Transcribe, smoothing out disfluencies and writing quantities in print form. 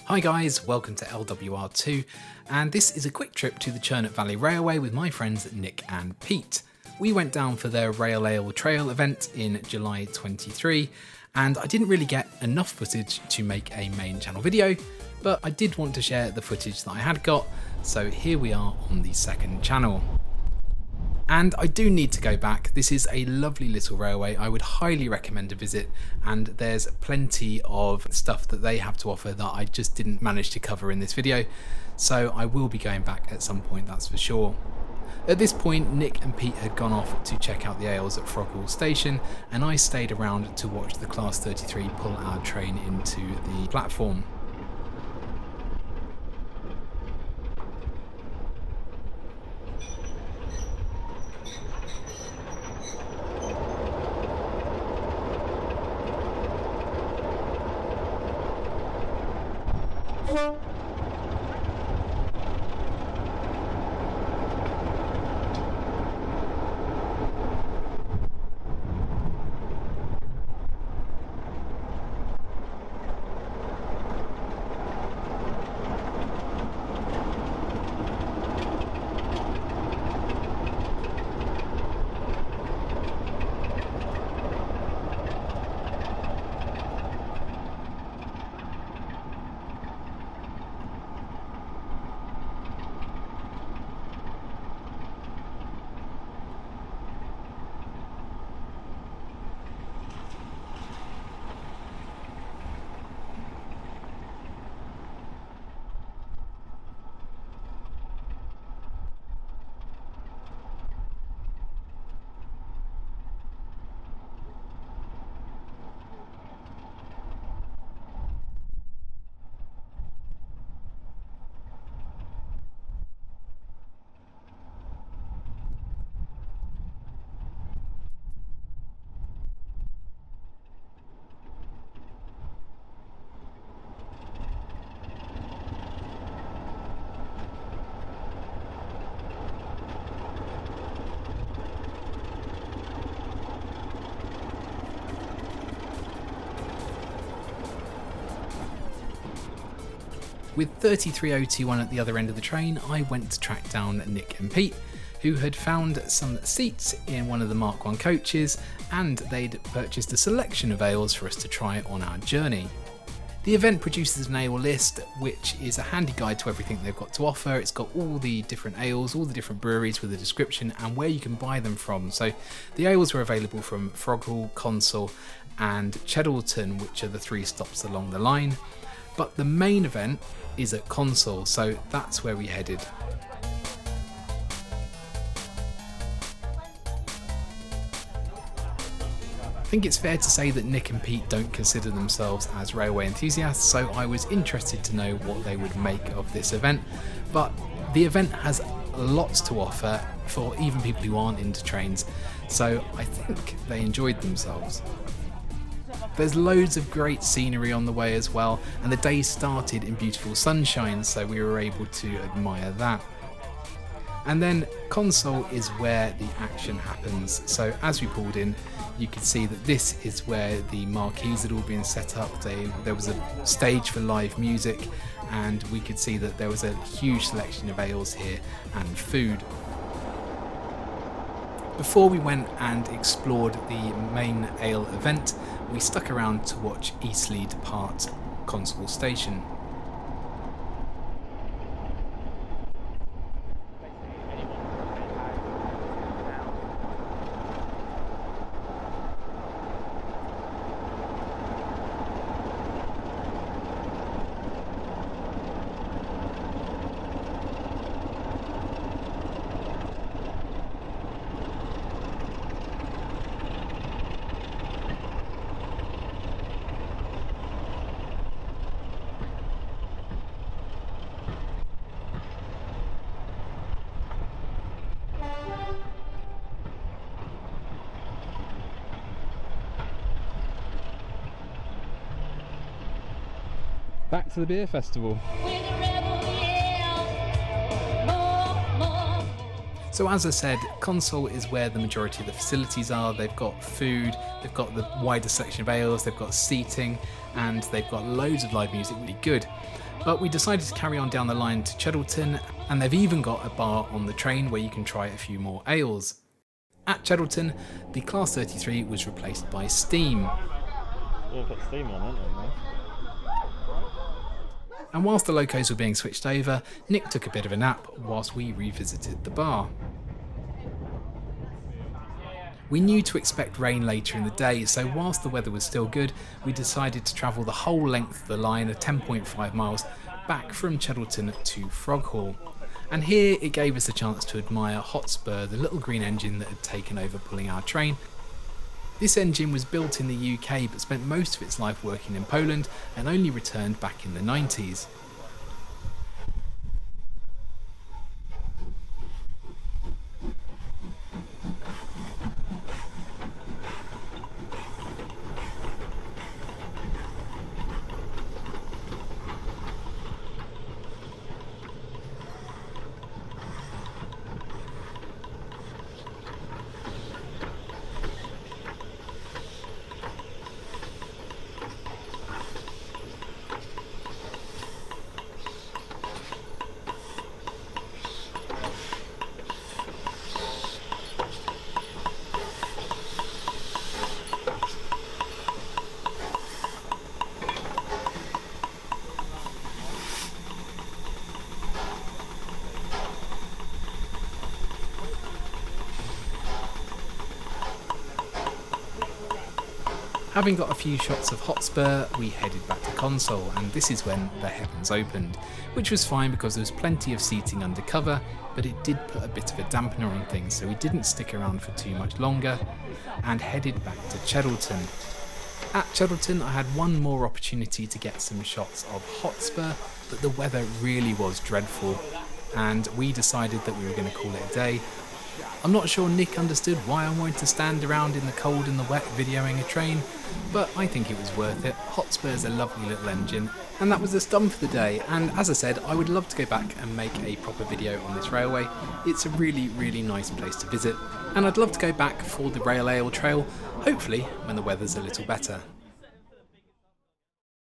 Hi guys, welcome to LWR2, and this is a quick trip to the Churnet Valley Railway with my friends Nick and Pete. We went down for their Rail Ale Trail event in July 23, and I didn't really get enough footage to make a main channel video, but I did want to share the footage that I had got, so here we are on the second channel. And I do need to go back. This is a lovely little railway. I would highly recommend a visit, and there's plenty of stuff that they have to offer that I just didn't manage to cover in this video. So I will be going back at some point, that's for sure. At this point, Nick and Pete had gone off to check out the ales at Frogwall Station, and I stayed around to watch the Class 33 pull our train into the platform. With 33021 at the other end of the train, I went to track down Nick and Pete, who had found some seats in one of the Mark 1 coaches, and they'd purchased a selection of ales for us to try on our journey. The event produces an ale list, which is a handy guide to everything they've got to offer. It's got all the different ales, all the different breweries with a description and where you can buy them from. So the ales were available from Frogwall, Consul and Cheddleton, which are the 3 stops along the line. But the main event is at Consul, so that's where we headed. I think it's fair to say that Nick and Pete don't consider themselves as railway enthusiasts, so I was interested to know what they would make of this event. But the event has lots to offer for even people who aren't into trains, so I think they enjoyed themselves. There's loads of great scenery on the way as well, and the day started in beautiful sunshine, so we were able to admire that. And then Consul is where the action happens, so as we pulled in, you could see that this is where the marquees had all been set up. There was a stage for live music, and we could see that there was a huge selection of ales here and food. Before we went and explored the main ale event, we stuck around to watch Eastleigh depart Constable Station. Back to the beer festival. So as I said, Console is where the majority of the facilities are. They've got food, they've got the wider selection of ales, they've got seating, and they've got loads of live music, really good. But we decided to carry on down the line to Cheddleton, and they've even got a bar on the train where you can try a few more ales. At Cheddleton, the Class 33 was replaced by Steam. Yeah, put Steam on it, haven't And whilst the locos were being switched over, Nick took a bit of a nap whilst we revisited the bar. We knew to expect rain later in the day, so whilst the weather was still good, we decided to travel the whole length of the line of 10.5 miles back from Cheddleton to Froghall. And here it gave us a chance to admire Hotspur, the little green engine that had taken over pulling our train. This engine was built in the UK but spent most of its life working in Poland and only returned back in the 90s. Having got a few shots of Hotspur, we headed back to Console, and this is when the heavens opened, which was fine because there was plenty of seating under cover, but it did put a bit of a dampener on things, so we didn't stick around for too much longer and headed back to Cheddleton. At Cheddleton, I had one more opportunity to get some shots of Hotspur, but the weather really was dreadful, and we decided that we were going to call it a day. I'm not sure Nick understood why I wanted to stand around in the cold and the wet videoing a train, but I think it was worth it. Hotspur's a lovely little engine, and that was us done for the day. And as I said, I would love to go back and make a proper video on this railway. It's a really, really nice place to visit, and I'd love to go back for the Rail Ale Trail, hopefully when the weather's a little better.